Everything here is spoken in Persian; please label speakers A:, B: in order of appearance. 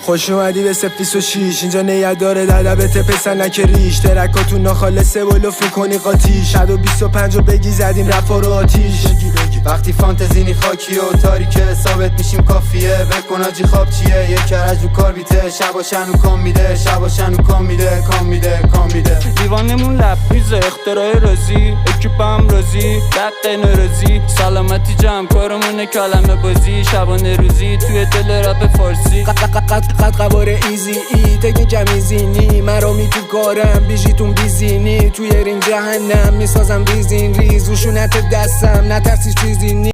A: خوش اومدی به 026 اینجا نیت داره ددبت پسنک ریش ترکاتون ناخالصه و لف میکنی قاتیش 125 رو بگی زدیم رفا رو آتیش
B: وقتی فانتزینی خاکی و تاریکه ثابت میشیم کافیه بکن آجی خواب چیه یک کرج رو کار بیته شباشن و کام میده شباشن و کام میده کام میده کام میده
C: دیوانمون لب میزه اختراع رازی اکیپم رازی دقیق نرازی سلامتی جمع کارمونه کلمه بازی شبانه روزی توی دل رپ فارسی
A: قد قواره ایزی ای تک جمیزینی مرامی تو کارم بیجیتون بیزینی توی رین جهنم میسازم ریزین ریز وشونت دستم نترسی چیزی نی